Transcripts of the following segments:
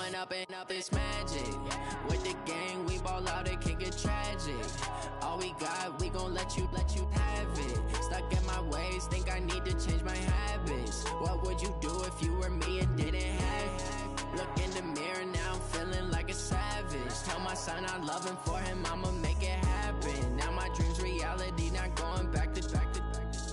Going up and up, it's magic. With the gang, we ball out, it can get tragic. All we got, we gon' let you have it. Stuck in my ways, think I need to change my habits. What would you do if you were me and didn't have it? Look in the mirror, now I'm feeling like a savage. Tell my son I love him, for him I'ma make it happen. Now my dream's reality, not going back to.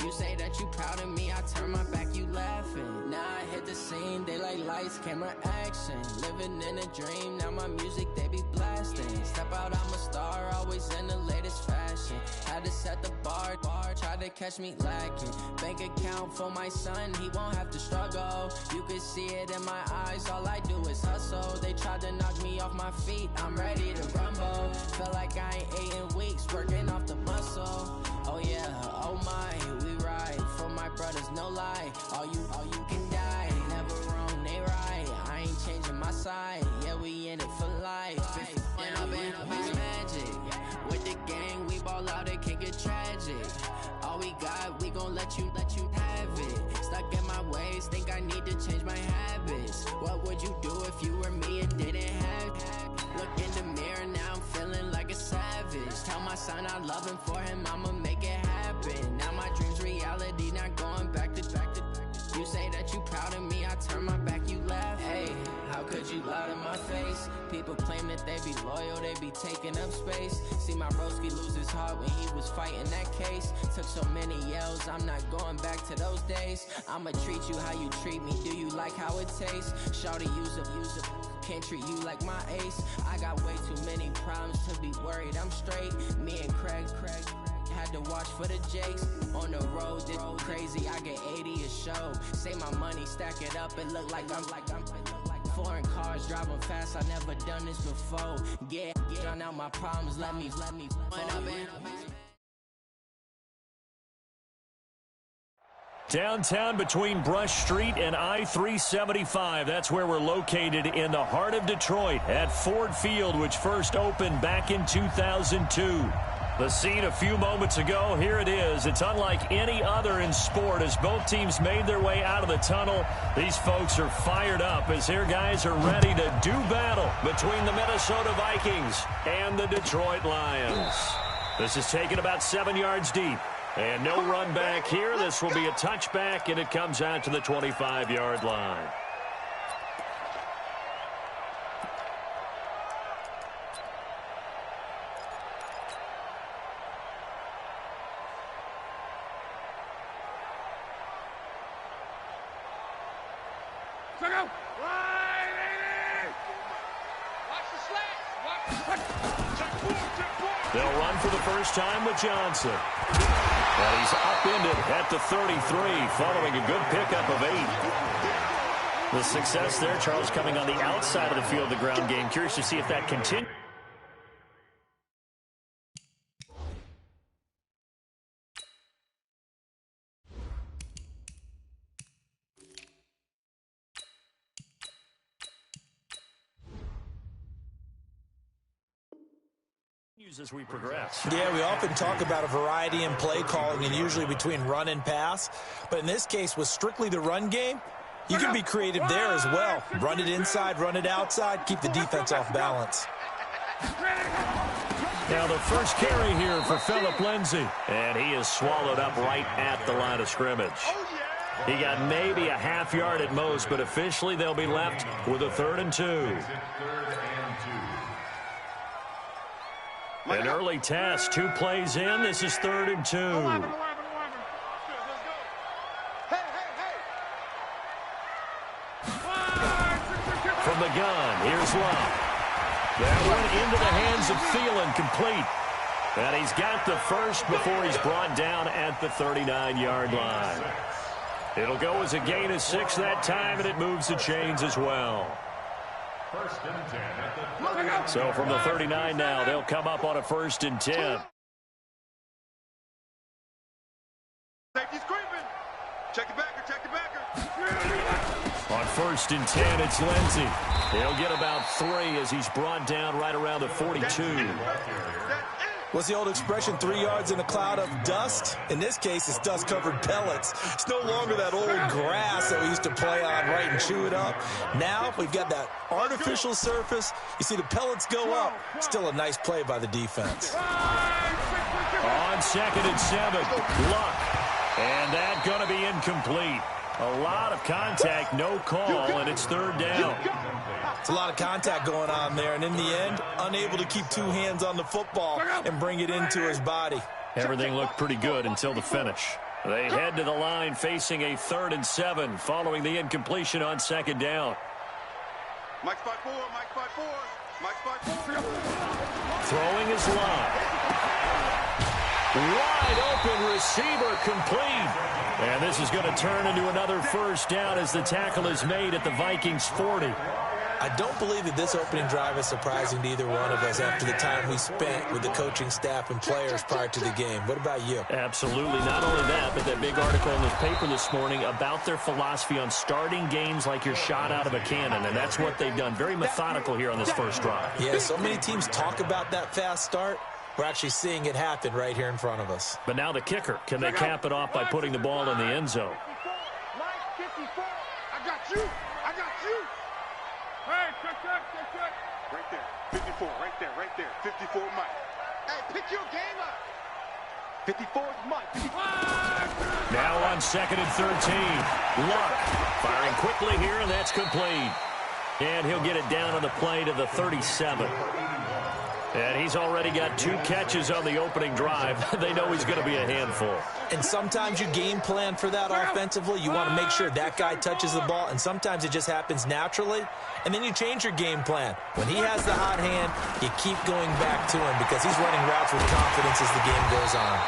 You say that you proud of me, I turn my back, you laughing. Now I hit the scene, they like lights, camera, action. Living in a dream, now my music, they be blasting. Step out, I'm a star, always in the latest fashion. Had to set the bar, try to catch me lacking. Bank account for my son, he won't have to struggle. You can see it in my eyes, all I do is hustle. They tried to knock me off my feet, I'm ready to rumble. Feel like I ain't ate in weeks, working off the muscle. Oh yeah, oh my, we ride for my brothers, no lie. All you can die, never wrong, they right. I ain't changing my side, yeah, we in it for life. And up and up is magic. With the gang, we ball out, it can get tragic. All we got, we gon' let you have it. Stuck in my ways, think I need to change my habits. What would you do if you were me and didn't have it? Look in the mirror, now I'm feeling like a savage. Tell my son I love him, for him I'ma make it happen. Now my dream's reality, not going back to. You say that you proud of me, I turn my back, you laugh. Hey, how could you lie to my face? People claim that they be loyal, they be taking up space. See my broski lose his heart when he was fighting that case. Took so many yells, I'm not going back to those days. I'ma treat you how you treat me, do you like how it tastes? Shawty, use a can't treat you like my ace. I got way too many problems to be worried, I'm straight. Me and Craig had to watch for the Jakes. On the road, it's crazy, I get 80 a show. Say my money, stack it up, it look like I'm foreign cars, driving fast, I never done this before. Get on out my problems, let me Downtown between Brush Street and I-375. That's where we're located in the heart of Detroit at Ford Field, which first opened back in 2002. The scene a few moments ago, here it is. It's unlike any other in sport as both teams made their way out of the tunnel. These folks are fired up as their guys are ready to do battle between the Minnesota Vikings and the Detroit Lions. This is taken about 7 yards deep. And no run back here. This will be a touchback, and it comes out to the 25-yard line. They'll run for the first time with Johnson. And he's upended at the 33 following a good pickup of 8. The success there, Charles, coming on the outside of the field, the ground game. Curious to see if that continues. As we progress. Yeah, we often talk about a variety in play calling and usually between run and pass. But in this case, with strictly the run game, you can be creative there as well. Run it inside, run it outside, keep the defense off balance. Now the first carry here for Phillip Lindsay. And he is swallowed up right at the line of scrimmage. He got maybe a half yard at most, but officially they'll be left with a 3rd and 2. An early test, 2 plays in. This is 3rd and 2. From the gun, here's Love. That one into the hands of Thielen, complete. And he's got the first before he's brought down at the 39-yard line. It'll go as a gain of 6 that time, and it moves the chains as well. So from the 39 now, they'll come up on a 1st and 10. Safety's creeping. Check the backer. On 1st and 10, it's Lindsay. He'll get about 3 as he's brought down right around the 42. What's the old expression, 3 yards in a cloud of dust? In this case, it's dust-covered pellets. It's no longer that old grass that we used to play on, right, and chew it up. Now we've got that artificial surface. You see the pellets go up. Still a nice play by the defense. On 2nd and 7, Luck. And that going to be incomplete. A lot of contact, no call, and it's 3rd down. It's a lot of contact going on there, and in the end, unable to keep 2 hands on the football and bring it into his body. Everything looked pretty good until the finish. They head to the line facing a 3rd and 7 following the incompletion on 2nd down. Mike's by 4, Mike's by 4, Mike's by 4. Throwing his line. Wide open receiver complete. And this is going to turn into another 1st down as the tackle is made at the Vikings 40. I don't believe that this opening drive is surprising to either one of us after the time we spent with the coaching staff and players prior to the game. What about you? Absolutely. Not only that, but that big article in the paper this morning about their philosophy on starting games like you're shot out of a cannon, and that's what they've done. Very methodical here on this 1st drive. Yeah, so many teams talk about that fast start. We're actually seeing it happen right here in front of us. But now the kicker. Can they cap it off by putting the ball in the end zone? Mike, 54. I got you. I got you. Hey, check. Right there. 54, right there, right there. 54, Mike. Hey, pick your game up. 54 is Mike. Now on 2nd and 13. Luck firing quickly here, and that's complete. And he'll get it down on the play to the 37. And he's already got 2 catches on the opening drive. They know he's going to be a handful. And sometimes you game plan for that offensively. You want to make sure that guy touches the ball, and sometimes it just happens naturally. And then you change your game plan. When he has the hot hand, you keep going back to him because he's running routes with confidence as the game goes on.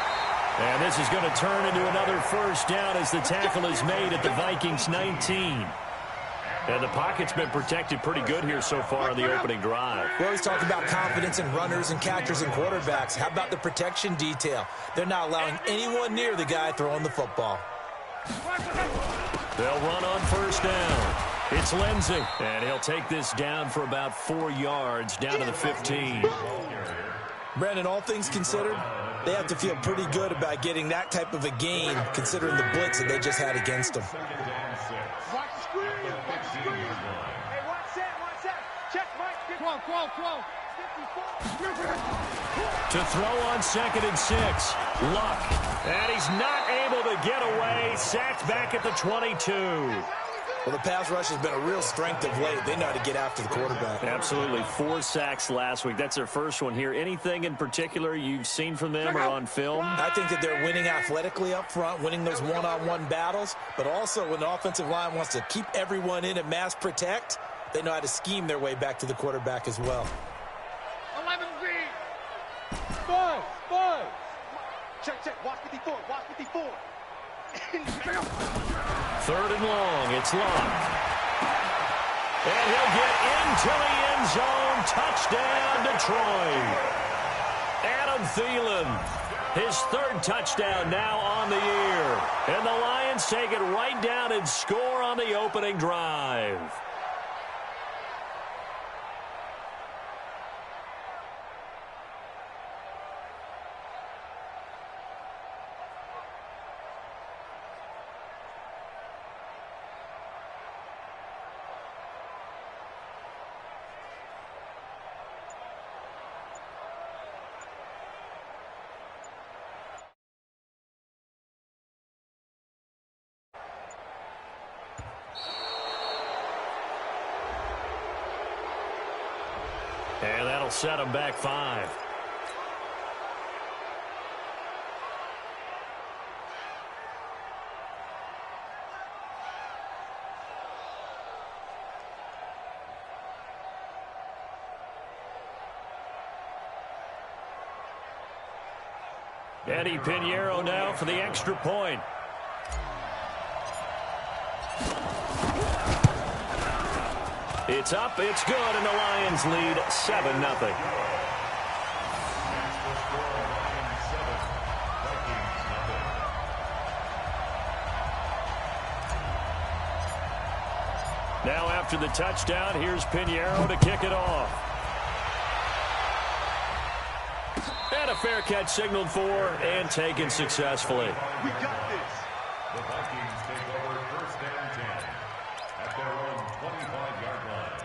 And this is going to turn into another 1st down as the tackle is made at the Vikings 19. And the pocket's been protected pretty good here so far in the opening drive. We always talk about confidence in runners and catchers and quarterbacks. How about the protection detail? They're not allowing anyone near the guy throwing the football. They'll run on 1st down. It's Lindsey, and he'll take this down for about 4 yards, down to the 15. Brandon, all things considered, they have to feel pretty good about getting that type of a gain, considering the blitz that they just had against them. To throw on 2nd and 6. Luck. And he's not able to get away. Sacked back at the 22. Well, the pass rush has been a real strength of late. They know how to get after the quarterback. Absolutely. 4 sacks last week. That's their first one here. Anything in particular you've seen from them or on film? I think that they're winning athletically up front, winning those one-on-one battles, but also when the offensive line wants to keep everyone in and mass protect, they know how to scheme their way back to the quarterback as well. 11Z. 5. Check. Watch 54. 3rd and long. It's Luck. And he'll get into the end zone. Touchdown, Detroit. Adam Thielen, his 3rd touchdown now on the year. And the Lions take it right down and score on the opening drive. And that'll set them back 5. Eddie Pinheiro now for the extra point. It's up, it's good, and the Lions lead 7-0. Now after the touchdown, here's Pinheiro to kick it off. And a fair catch signaled for and taken successfully. We got this. The Vikings take over first and 10 at their own 25-yard line.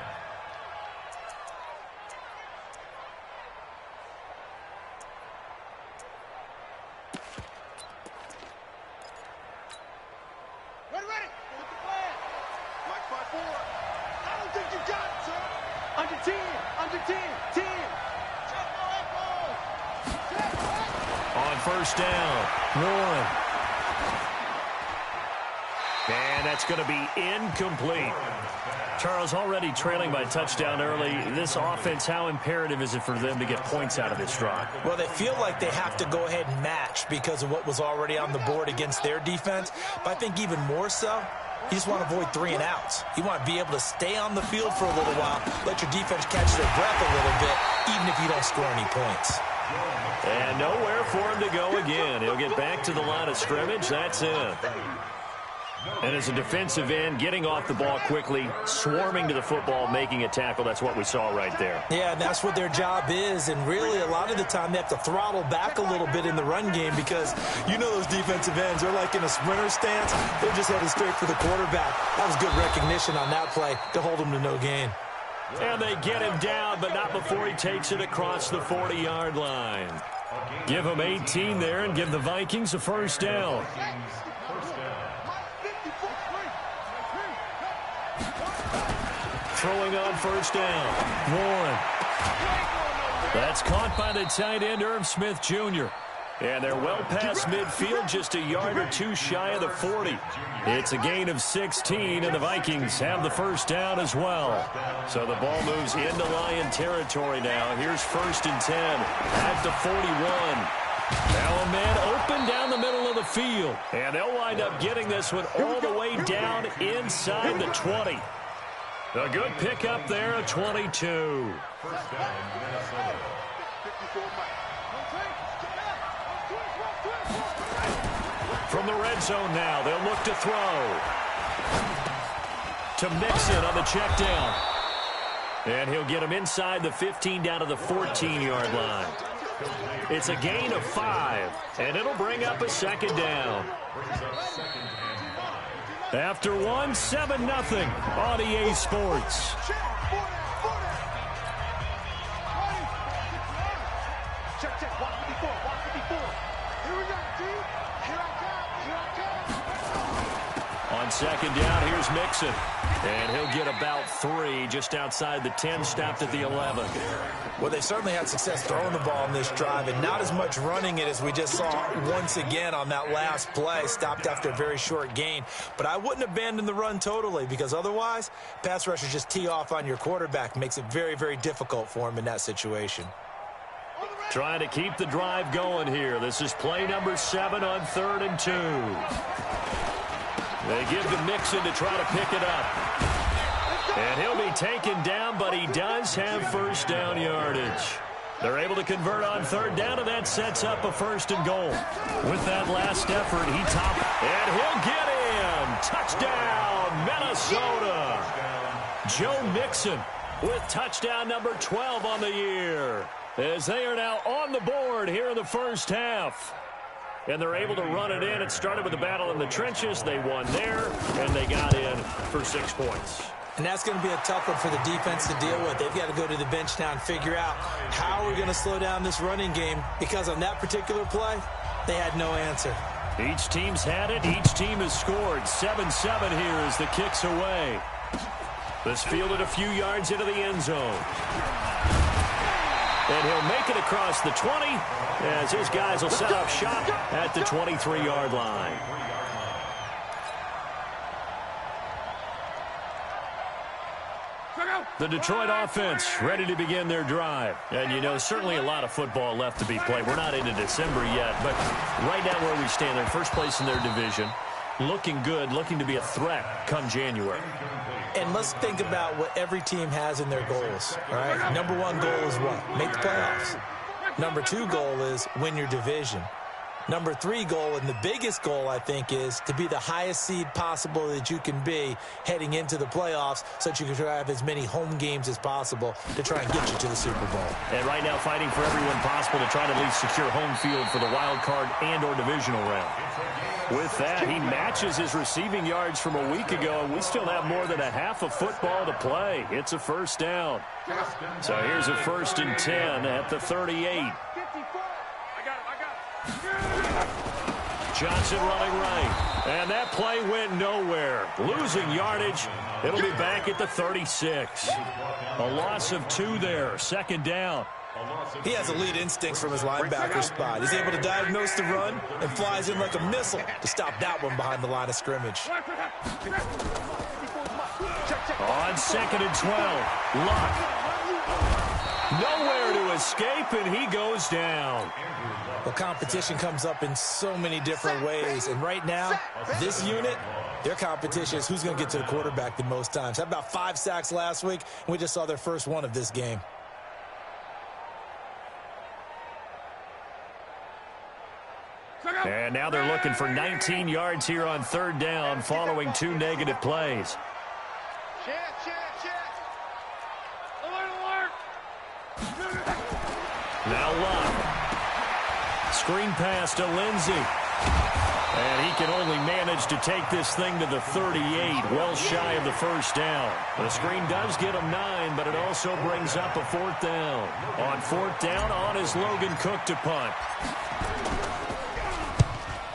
Ready. What's the plan? Mike 5-4. I don't think you got it, sir. Under 10. 10. Check no echo. On first down, Warren. And that's going to be incomplete. Charles, already trailing by touchdown early. This offense, how imperative is it for them to get points out of this drive? Well, they feel like they have to go ahead and match because of what was already on the board against their defense. But I think even more so, you just want to avoid 3 and outs. You want to be able to stay on the field for a little while, let your defense catch their breath a little bit, even if you don't score any points. And nowhere for him to go again. He'll get back to the line of scrimmage. That's it. And as a defensive end, getting off the ball quickly, swarming to the football, making a tackle, that's what we saw right there. Yeah, and that's what their job is. And really, a lot of the time, they have to throttle back a little bit in the run game because you know those defensive ends, they're like in a sprinter stance. They're just headed straight for the quarterback. That was good recognition on that play to hold him to no gain. And they get him down, but not before he takes it across the 40-yard line. Give him 18 there and give the Vikings a first down. Throwing on first down, Warren. That's caught by the tight end, Irv Smith Jr. And they're well past midfield, just a yard or two shy of the 40. It's a gain of 16, and the Vikings have the first down as well. So the ball moves into Lion territory now. Here's first and 10 at the 41. Now a man open down the middle of the field. And they'll wind up getting this one all the way down inside the 20. A good pickup there at 22. First down, Minnesota. From the red zone now, they'll look to throw. To Mixon on the check down. And he'll get him inside the 15 down to the 14-yard line. It's a gain of 5, and it'll bring up a second down. After 1, 7-0 on EA Sports. On second down, here's Mixon. And he'll get about 3 just outside the 10, stopped at the 11. Well, they certainly had success throwing the ball in this drive and not as much running it as we just saw once again on that last play, stopped after a very short gain. But I wouldn't abandon the run totally because otherwise, pass rushers just tee off on your quarterback. Makes it very, very difficult for him in that situation. Trying to keep the drive going here. This is play number 7 on 3rd and 2. They give to Mixon to try to pick it up. And he'll be taken down, but he does have first down yardage. They're able to convert on 3rd down, and that sets up a 1st and goal. With that last effort, he topped, and he'll get in. Touchdown, Minnesota. Joe Mixon with touchdown number 12 on the year, as they are now on the board here in the first half. And they're able to run it in. It started with a battle in the trenches. They won there, and they got in for 6 points. And that's going to be a tough one for the defense to deal with. They've got to go to the bench now and figure out how we're going to slow down this running game, because on that particular play, they had no answer. Each team's had it. Each team has scored. 7-7 here as the kick's away. This fielded a few yards into the end zone. And he'll make it across the 20 as his guys will set up shop at the 23-yard line. The Detroit offense ready to begin their drive. And, you know, certainly a lot of football left to be played. We're not into December yet, but right now where we stand, they're in first place in their division. Looking good, looking to be a threat come January. And let's think about what every team has in their goals, all right? Number 1 goal is what? Make the playoffs. Number 2 goal is win your division. Number 3 goal, and the biggest goal, I think, is to be the highest seed possible that you can be heading into the playoffs so that you can try to have as many home games as possible to try and get you to the Super Bowl. And right now fighting for everyone possible to try to at least secure home field for the wild card and or divisional round. With that, he matches his receiving yards from a week ago, and we still have more than a half of football to play. It's a first down. So here's a 1st and 10 at the 38. Johnson running right, and that play went nowhere. Losing yardage. It'll be back at the 36. A loss of 2 there, 2nd down. He has elite instincts from his linebacker spot. He's able to diagnose the run and flies in like a missile to stop that one behind the line of scrimmage. On 2nd and 12, Luck. Nowhere to escape, and he goes down. Well, competition comes up in so many different ways, and right now, this unit, their competition is who's going to get to the quarterback the most times. Had about 5 sacks last week, and we just saw their first one of this game. And now they're looking for 19 yards here on 3rd down following 2 negative plays. Now Luck. Screen pass to Lindsey. And he can only manage to take this thing to the 38, well shy of the 1st down. The screen does get him 9, but it also brings up a 4th down. On 4th down, on is Logan Cook to punt.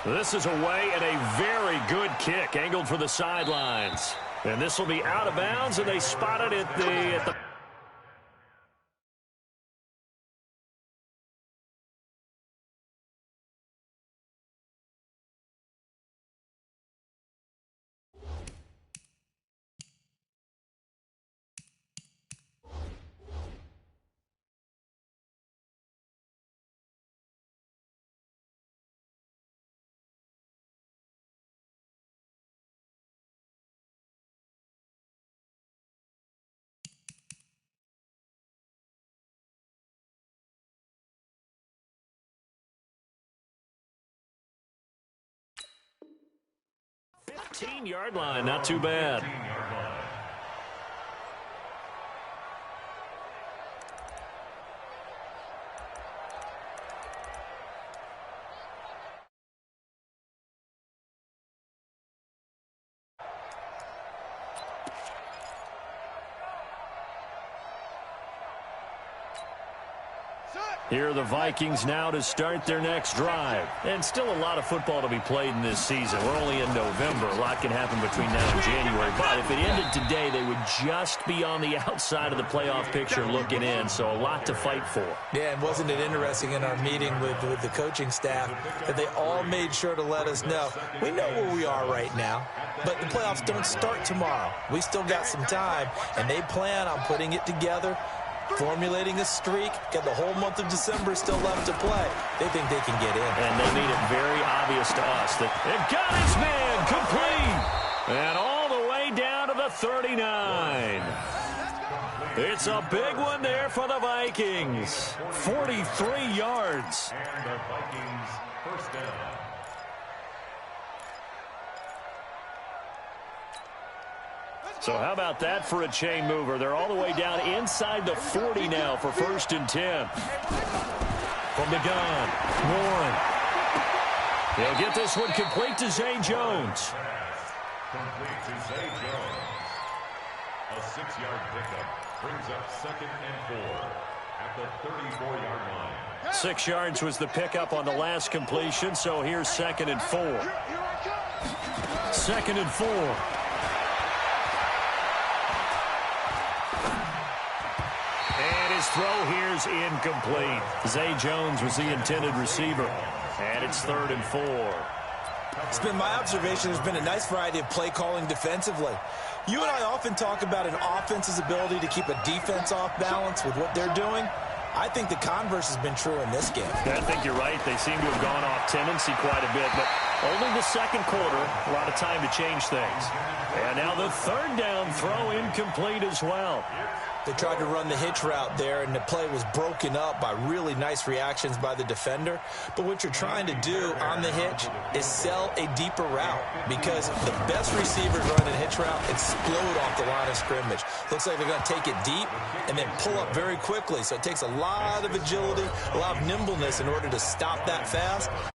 This is away and a very good kick angled for the sidelines. And this will be out of bounds, and they spot it at the yard line. Not too bad. Here are the Vikings now to start their next drive. And still a lot of football to be played in this season. We're only in November. A lot can happen between now and January. But if it ended today, they would just be on the outside of the playoff picture looking in. So a lot to fight for. Yeah, and wasn't it interesting in our meeting with the coaching staff that they all made sure to let us know, we know where we are right now, but the playoffs don't start tomorrow. We still got some time, and they plan on putting it together, formulating a streak. Got the whole month of December still left to play. They think they can get in. And they made it very obvious to us that they've got his man complete. And all the way down to the 39. It's a big one there for the Vikings. 43 yards. And the Vikings first down. So how about that for a chain mover? They're all the way down inside the 40 now for 1st and 10. From the gun, Warren. He'll get this one complete to Zay Jones. Complete to Zay Jones. A 6-yard pickup brings up 2nd and 4 at the 34-yard line. 6 yards was the pickup on the last completion, so here's 2nd and 4. 2nd and 4. Throw here's incomplete. Zay Jones was the intended receiver. And it's 3rd and 4. It's been my observation there's been a nice variety of play calling defensively. You and I often talk about an offense's ability to keep a defense off balance with what they're doing. I think the converse has been true in this game. I think you're right. They seem to have gone off tendency quite a bit, but only the 2nd quarter, a lot of time to change things. And now the 3rd down throw incomplete as well. They tried to run the hitch route there, and the play was broken up by really nice reactions by the defender. But what you're trying to do on the hitch is sell a deeper route, because the best receivers running a hitch route explode off the line of scrimmage. Looks like they're going to take it deep and then pull up very quickly. So it takes a lot of agility, a lot of nimbleness in order to stop that fast.